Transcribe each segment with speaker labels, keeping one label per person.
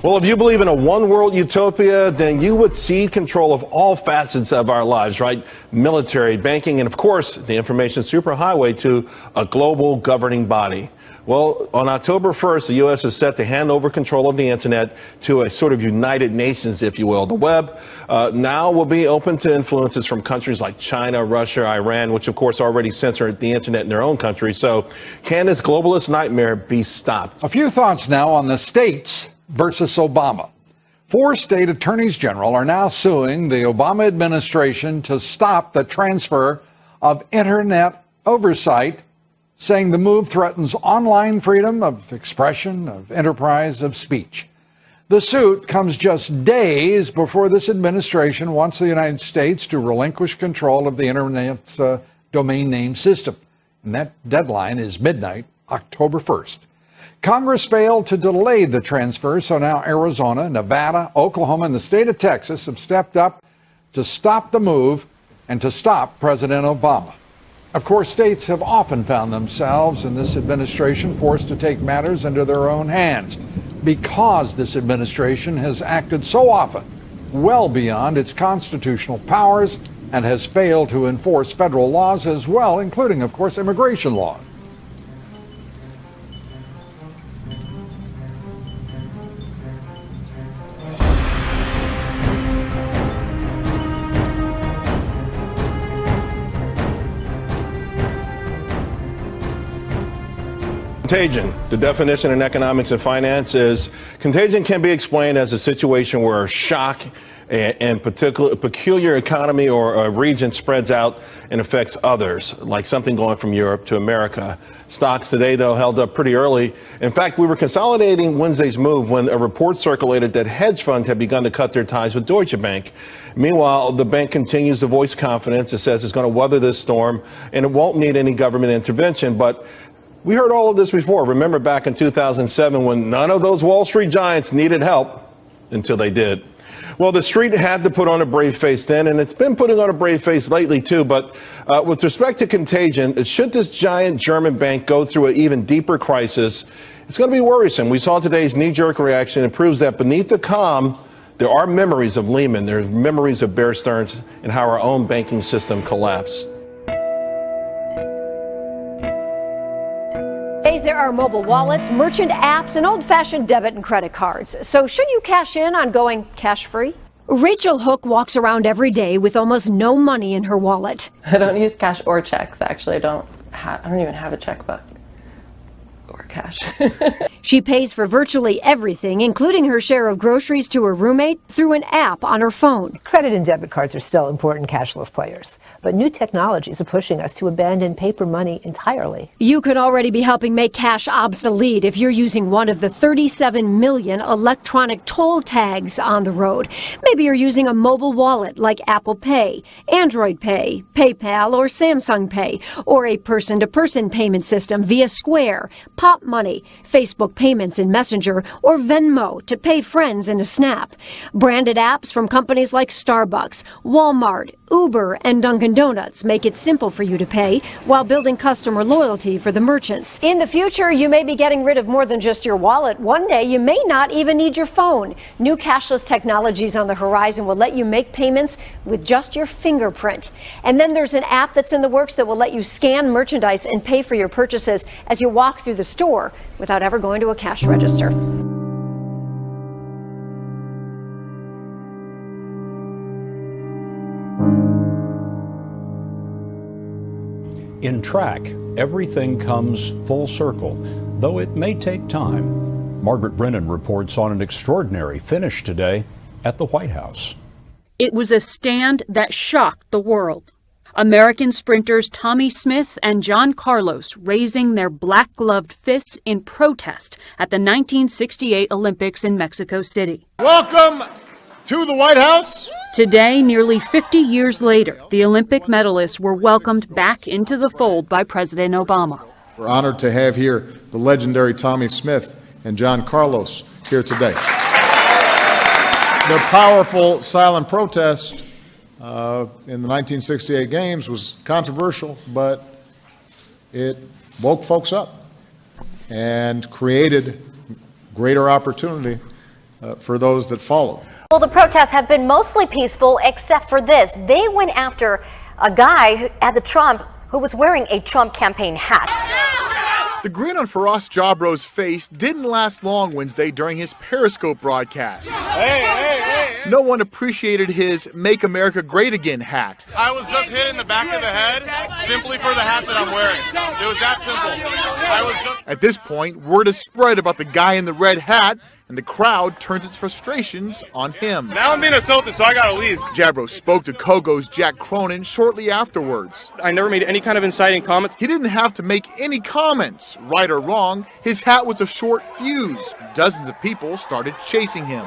Speaker 1: Well, if you believe in a one-world utopia, then you would cede control of all facets of our lives, right? Military, banking, and of course, the information superhighway to a global governing body. Well, on October 1st, the U.S. is set to hand over control of the Internet to a sort of United Nations, if you will. The web now will be open to influences from countries like China, Russia, Iran, which, of course, already censor the Internet in their own country. So can this globalist nightmare be stopped?
Speaker 2: A few thoughts now on the states versus Obama. 4 state attorneys general are now suing the Obama administration to stop the transfer of Internet oversight, saying the move threatens online freedom of expression, of enterprise, of speech. The suit comes just days before this administration wants the United States to relinquish control of the Internet's domain name system. And that deadline is midnight, October 1st. Congress failed to delay the transfer, so now Arizona, Nevada, Oklahoma, and the state of Texas have stepped up to stop the move and to stop President Obama. Of course, states have often found themselves in this administration forced to take matters into their own hands because this administration has acted so often well beyond its constitutional powers and has failed to enforce federal laws as well, including, of course, immigration laws.
Speaker 1: Contagion. The definition in economics and finance is contagion can be explained as a situation where a shock and peculiar economy or a region spreads out and affects others, like something going from Europe to America. Stocks today, though, held up pretty early. In fact, we were consolidating Wednesday's move when a report circulated that hedge funds had begun to cut their ties with Deutsche Bank. Meanwhile, the bank continues to voice confidence. It says it's going to weather this storm and it won't need any government intervention. But we heard all of this before. Remember back in 2007 when none of those Wall Street giants needed help until they did. Well, the street had to put on a brave face then, and it's been putting on a brave face lately, too. But with respect to contagion, should this giant German bank go through an even deeper crisis, it's going to be worrisome. We saw today's knee-jerk reaction. It proves that beneath the calm, there are memories of Lehman. There are memories of Bear Stearns and how our own banking system collapsed.
Speaker 3: There are mobile wallets, merchant apps, and old-fashioned debit and credit cards. So should you cash in on going cash-free? Rachel Hook walks around every day with almost no money in her wallet.
Speaker 4: I don't use cash or checks, actually. I don't even have a checkbook or cash.
Speaker 3: She pays for virtually everything, including her share of groceries to her roommate, through an app on her phone.
Speaker 5: Credit and debit cards are still important cashless players, but new technologies are pushing us to abandon paper money entirely.
Speaker 3: You could already be helping make cash obsolete if you're using one of the 37 million electronic toll tags on the road. Maybe you're using a mobile wallet like Apple Pay, Android Pay, PayPal, or Samsung Pay, or a person-to-person payment system via Square, Pop Money, Facebook Payments in Messenger, or Venmo to pay friends in a snap. Branded apps from companies like Starbucks, Walmart, Uber, and Dunkin' Donuts make it simple for you to pay while building customer loyalty for the merchants. In the future, you may be getting rid of more than just your wallet. One day, you may not even need your phone. New cashless technologies on the horizon will let you make payments with just your fingerprint. And then there's an app that's in the works that will let you scan merchandise and pay for your purchases as you walk through the store without ever going to a cash register.
Speaker 6: In track, everything comes full circle, though it may take time. Margaret Brennan reports on an extraordinary finish today at the White House.
Speaker 7: It was a stand that shocked the world. American sprinters Tommy Smith and John Carlos raising their black-gloved fists in protest at the 1968 Olympics in Mexico City.
Speaker 8: Welcome to the White House.
Speaker 7: Today, nearly 50 years later, the Olympic medalists were welcomed back into the fold by President Obama.
Speaker 8: We're honored to have here the legendary Tommy Smith and John Carlos here today. Their powerful silent protest in the 1968 Games was controversial, but it woke folks up and created greater opportunity for those that followed.
Speaker 9: Well, the protests have been mostly peaceful except for this. They went after a guy at the Trump who was wearing a Trump campaign hat.
Speaker 8: The grin on Firas Jabro's face didn't last long Wednesday during his Periscope broadcast. No one appreciated his Make America Great Again hat.
Speaker 10: I was just hit in the back of the head simply for the hat that I'm wearing. It was that simple.
Speaker 8: At this point, word has spread about the guy in the red hat, and the crowd turns its frustrations on him.
Speaker 10: Now I'm being assaulted, so I gotta leave.
Speaker 8: Jabro spoke to Kogo's Jack Cronin shortly afterwards.
Speaker 10: I never made any kind of inciting comments.
Speaker 8: He didn't have to make any comments. Right or wrong, his hat was a short fuse. Dozens of people started chasing him.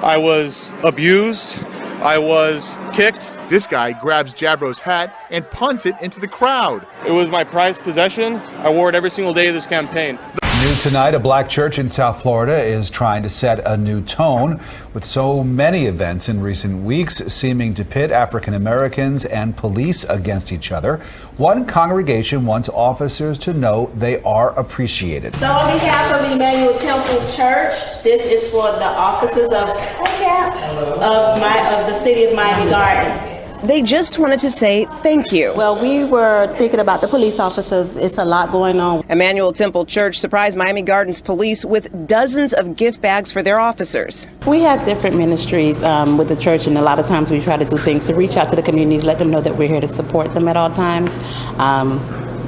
Speaker 10: I was abused. I was kicked.
Speaker 8: This guy grabs Jabro's hat and punts it into the crowd.
Speaker 10: It was my prized possession. I wore it every single day of this campaign.
Speaker 2: New tonight, a black church in South Florida is trying to set a new tone with so many events in recent weeks seeming to pit African Americans and police against each other. One congregation wants officers to know they are appreciated.
Speaker 11: So on behalf of Emmanuel Temple Church, this is for the officers of the city of Miami Gardens.
Speaker 12: They just wanted to say thank you.
Speaker 11: Well, we were thinking about the police officers. It's a lot going on.
Speaker 12: Emmanuel Temple Church surprised Miami Gardens police with dozens of gift bags for their officers.
Speaker 11: We have different ministries with the church, and a lot of times we try to do things to reach out to the community, let them know that we're here to support them at all times.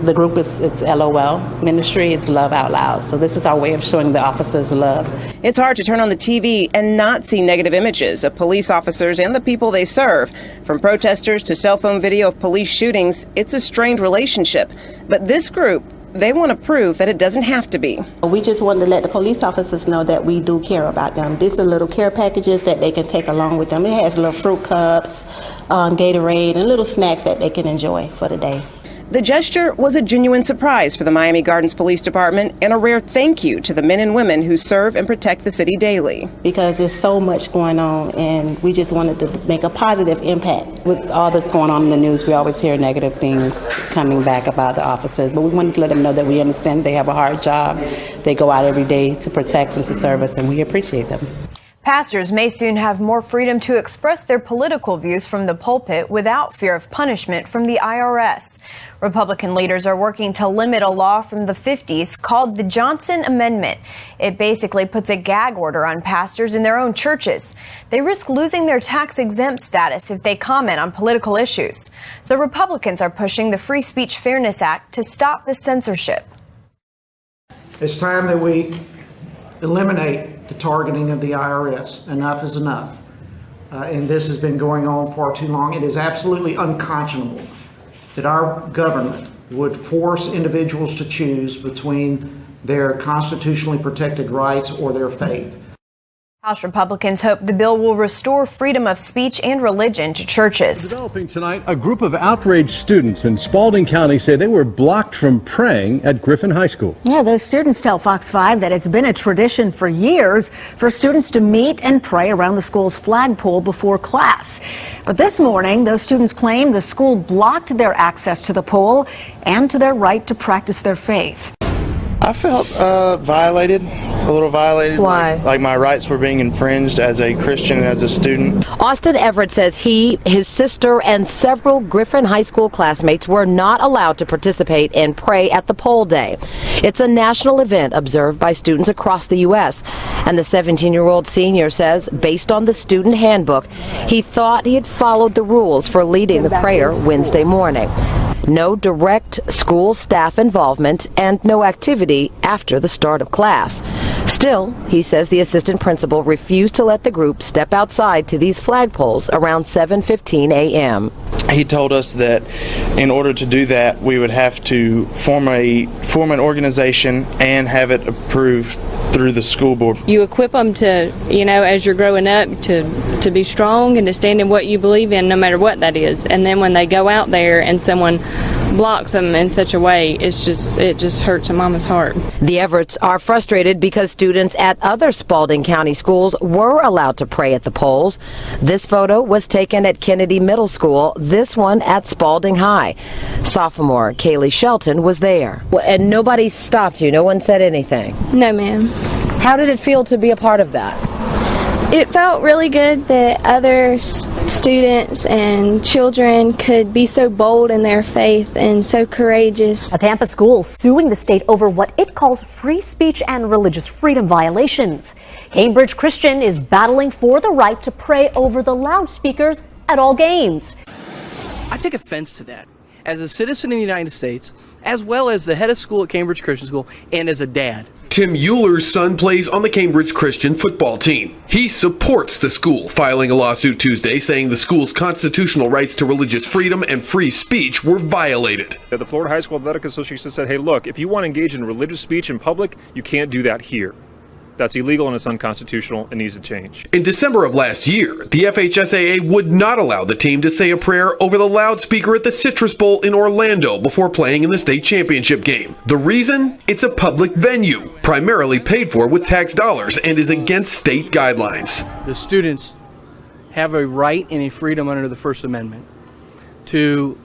Speaker 11: The group it's LOL ministry. It's Love Out Loud. So this is our way of showing the officers love.
Speaker 12: It's hard to turn on the TV and not see negative images of police officers and the people they serve. From protesters to cell phone video of police shootings, it's a strained relationship. But this group, they want to prove that it doesn't have to be.
Speaker 11: We just wanted to let the police officers know that we do care about them. These are little care packages that they can take along with them. It has little fruit cups, Gatorade, and little snacks that they can enjoy for the day.
Speaker 12: The gesture was a genuine surprise for the Miami Gardens Police Department and a rare thank you to the men and women who serve and protect the city daily.
Speaker 11: Because there's so much going on, and we just wanted to make a positive impact. With all that's going on in the news, we always hear negative things coming back about the officers, but we wanted to let them know that we understand they have a hard job. They go out every day to protect and to serve us, and we appreciate them.
Speaker 13: Pastors may soon have more freedom to express their political views from the pulpit without fear of punishment from the IRS. Republican leaders are working to limit a law from the 50s called the Johnson Amendment. It basically puts a gag order on pastors in their own churches. They risk losing their tax-exempt status if they comment on political issues. So Republicans are pushing the Free Speech Fairness Act to stop the censorship.
Speaker 14: It's time that we eliminate the targeting of the IRS. Enough is enough. And this has been going on far too long. It is absolutely unconscionable that our government would force individuals to choose between their constitutionally protected rights or their faith.
Speaker 13: House Republicans hope the bill will restore freedom of speech and religion to churches.
Speaker 15: Developing tonight, a group of outraged students in Spalding County say they were blocked from praying at Griffin High School.
Speaker 16: Yeah, those students tell Fox 5 that it's been a tradition for years for students to meet and pray around the school's flagpole before class. But this morning, those students claim the school blocked their access to the pole and to their right to practice their faith.
Speaker 17: I felt violated, a little violated.
Speaker 18: Why?
Speaker 17: Like my rights were being infringed as a Christian and as a student.
Speaker 18: Austin Everett says he, his sister, and several Griffin High School classmates were not allowed to participate and pray at the poll day. It's a national event observed by students across the U.S. And the 17-year-old senior says, based on the student handbook, he thought he had followed the rules for leading the prayer Wednesday morning. No direct school staff involvement and no activity after the start of class. Still, he says the assistant principal refused to let the group step outside to these flagpoles around 7:15 a.m.
Speaker 17: He told us that in order to do that, we would have to form an organization and have it approved through the school board.
Speaker 19: You equip them to, as you're growing up, to be strong and to stand in what you believe in, no matter what that is. And then when they go out there and someone blocks them in such a way, it just hurts a mama's heart.
Speaker 18: The Everetts are frustrated because students at other Spalding County schools were allowed to pray at the polls. This photo was taken at Kennedy Middle School, this one at Spalding High. Sophomore Kaylee Shelton was there. And nobody stopped you? No one said anything?
Speaker 19: No, ma'am.
Speaker 18: How did it feel to be a part of that?
Speaker 19: It felt really good that other students and children could be so bold in their faith and so courageous.
Speaker 20: A Tampa school suing the state over what it calls free speech and religious freedom violations. Cambridge Christian is battling for the right to pray over the loudspeakers at all games.
Speaker 21: I take offense to that as a citizen in the United States, as well as the head of school at Cambridge Christian School, and as a dad.
Speaker 22: Tim Euler's son plays on the Cambridge Christian football team. He supports the school, filing a lawsuit Tuesday saying the school's constitutional rights to religious freedom and free speech were violated.
Speaker 23: The Florida High School Athletic Association said, hey, look, if you want to engage in religious speech in public, you can't do that here. That's illegal and it's unconstitutional and needs to change.
Speaker 22: In December of last year, the FHSAA would not allow the team to say a prayer over the loudspeaker at the Citrus Bowl in Orlando before playing in the state championship game. The reason? It's a public venue, primarily paid for with tax dollars, and is against state guidelines.
Speaker 21: The students have a right and a freedom under the First Amendment to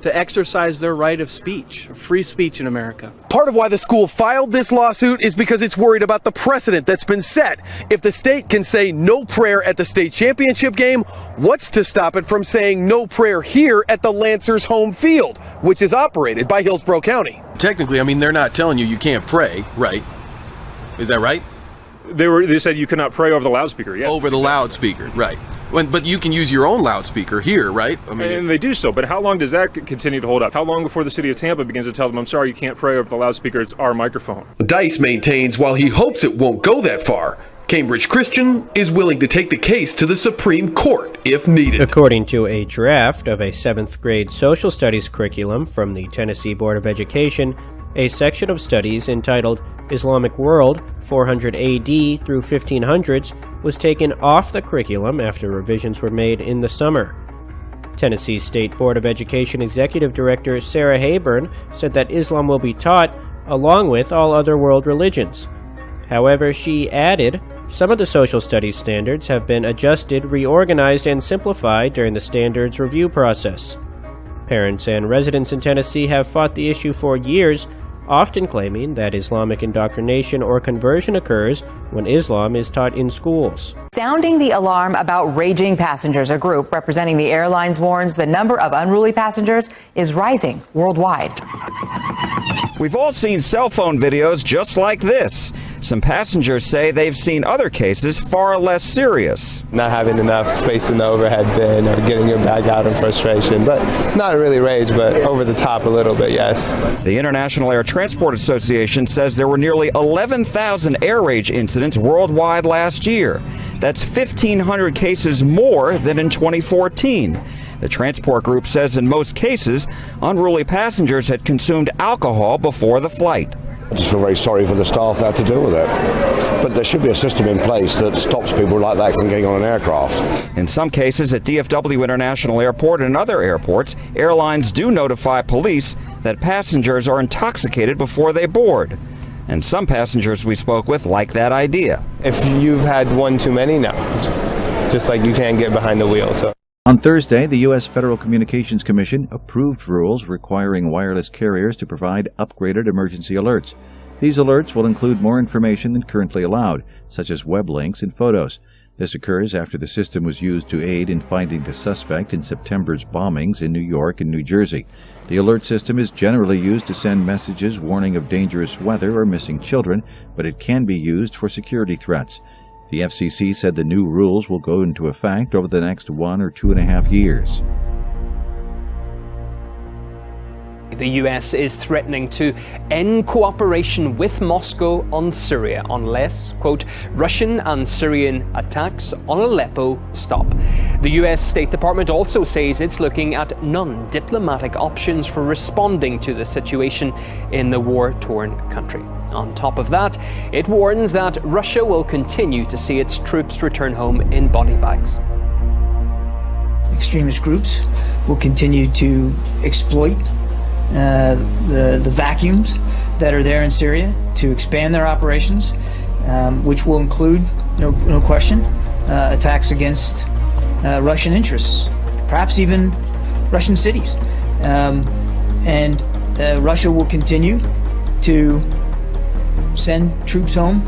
Speaker 21: exercise their right of speech, free speech in America.
Speaker 22: Part of why the school filed this lawsuit is because it's worried about the precedent that's been set. If the state can say no prayer at the state championship game, what's to stop it from saying no prayer here at the Lancers home field, which is operated by Hillsborough County?
Speaker 24: Technically, I mean, they're not telling you can't pray, right? Is that right?
Speaker 23: They said you could not pray over the loudspeaker, yes.
Speaker 24: Over the loudspeaker, right. But you can use your own loudspeaker here, right? I mean,
Speaker 23: and they do so, but how long does that continue to hold up? How long before the city of Tampa begins to tell them, I'm sorry, you can't pray over the loudspeaker, it's our microphone?
Speaker 22: Dice maintains while he hopes it won't go that far, Cambridge Christian is willing to take the case to the Supreme Court if needed.
Speaker 25: According to a draft of a 7th grade social studies curriculum from the Tennessee Board of Education, a section of studies entitled Islamic World 400 AD through 1500s was taken off the curriculum after revisions were made in the summer. Tennessee State Board of Education Executive Director Sarah Hayburn said that Islam will be taught along with all other world religions. However, she added, some of the social studies standards have been adjusted, reorganized, and simplified during the standards review process. Parents and residents in Tennessee have fought the issue for years, often claiming that Islamic indoctrination or conversion occurs when Islam is taught in schools.
Speaker 26: Sounding the alarm about raging passengers, a group representing the airlines warns the number of unruly passengers is rising worldwide.
Speaker 27: We've all seen cell phone videos just like this. Some passengers say they've seen other cases far less serious.
Speaker 28: Not having enough space in the overhead bin or getting your bag out in frustration, but not really rage, but over the top a little bit, yes.
Speaker 27: The International Air Transport Association says there were nearly 11,000 air rage incidents worldwide last year. That's 1,500 cases more than in 2014. The transport group says in most cases, unruly passengers had consumed alcohol before the flight.
Speaker 29: I just feel very sorry for the staff that had to deal with it. But there should be a system in place that stops people like that from getting on an aircraft.
Speaker 27: In some cases at DFW International Airport and other airports, airlines do notify police that passengers are intoxicated before they board. And some passengers we spoke with like that idea.
Speaker 28: If you've had one too many, no. Just like you can't get behind the wheel. So.
Speaker 30: On Thursday, the U.S. Federal Communications Commission approved rules requiring wireless carriers to provide upgraded emergency alerts. These alerts will include more information than currently allowed, such as web links and photos. This occurs after the system was used to aid in finding the suspect in September's bombings in New York and New Jersey. The alert system is generally used to send messages warning of dangerous weather or missing children, but it can be used for security threats. The FCC said the new rules will go into effect over the next 1 or 2.5 years.
Speaker 31: The US is threatening to end cooperation with Moscow on Syria unless, quote, Russian and Syrian attacks on Aleppo stop. The US State Department also says it's looking at non-diplomatic options for responding to the situation in the war-torn country. On top of that, it warns that Russia will continue to see its troops return home in body bags.
Speaker 32: Extremist groups will continue to exploit
Speaker 1: the vacuums that are there in Syria, to expand their operations, which will include, no question, attacks against Russian interests, perhaps even Russian cities. And Russia will continue to send troops home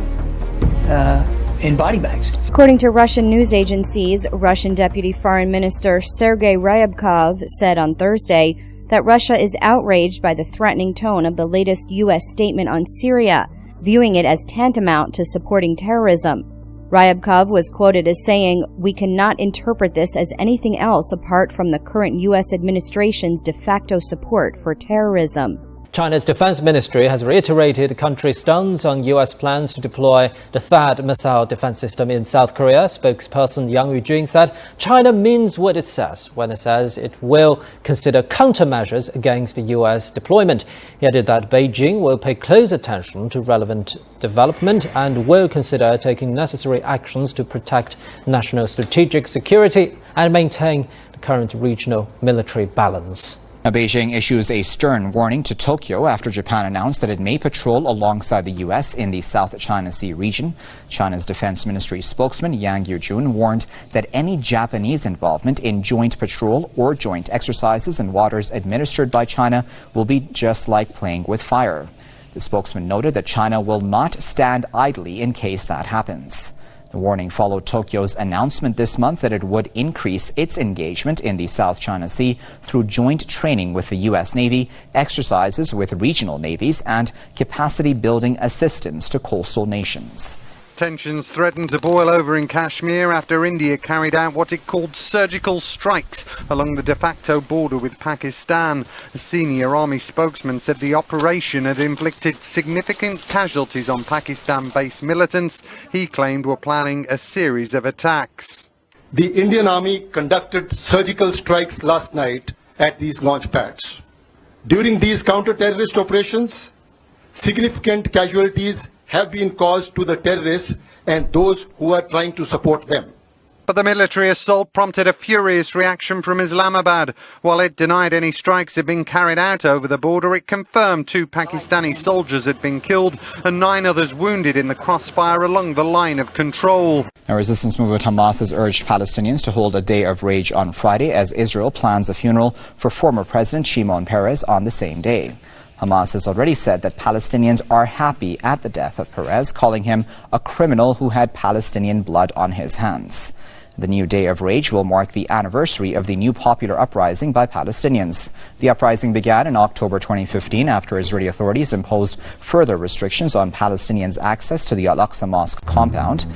Speaker 1: in body bags.
Speaker 2: According to Russian news agencies, Russian Deputy Foreign Minister Sergei Ryabkov said on Thursday that Russia is outraged by the threatening tone of the latest U.S. statement on Syria, viewing it as tantamount to supporting terrorism. Ryabkov was quoted as saying, "We cannot interpret this as anything else apart from the current U.S. administration's de facto support for terrorism."
Speaker 3: China's defense ministry has reiterated the country's stance on U.S. plans to deploy the THAAD missile defense system in South Korea. Spokesperson Yang Yujun said China means what it says when it says it will consider countermeasures against the U.S. deployment. He added that Beijing will pay close attention to relevant development and will consider taking necessary actions to protect national strategic security and maintain the current regional military balance.
Speaker 4: Now, Beijing issues a stern warning to Tokyo after Japan announced that it may patrol alongside the U.S. in the South China Sea region. China's defense ministry spokesman Yang Yujun warned that any Japanese involvement in joint patrol or joint exercises in waters administered by China will be just like playing with fire. The spokesman noted that China will not stand idly in case that happens. The warning followed Tokyo's announcement this month that it would increase its engagement in the South China Sea through joint training with the U.S. Navy, exercises with regional navies, and capacity-building assistance to coastal nations.
Speaker 5: Tensions threatened to boil over in Kashmir after India carried out what it called surgical strikes along the de facto border with Pakistan. A senior army spokesman said the operation had inflicted significant casualties on Pakistan-based militants he claimed were planning a series of attacks.
Speaker 6: The Indian Army conducted surgical strikes last night at these launch pads. During these counter-terrorist operations, significant casualties have been caused to the terrorists and those who are trying to support them.
Speaker 5: But the military assault prompted a furious reaction from Islamabad. While it denied any strikes had been carried out over the border, it confirmed 2 Pakistani soldiers had been killed and 9 others wounded in the crossfire along the line of control.
Speaker 4: Now, resistance movement Hamas has urged Palestinians to hold a day of rage on Friday as Israel plans a funeral for former President Shimon Peres on the same day. Hamas has already said that Palestinians are happy at the death of Peres, calling him a criminal who had Palestinian blood on his hands. The new Day of Rage will mark the anniversary of the new popular uprising by Palestinians. The uprising began in October 2015 after Israeli authorities imposed further restrictions on Palestinians' access to the Al-Aqsa Mosque compound.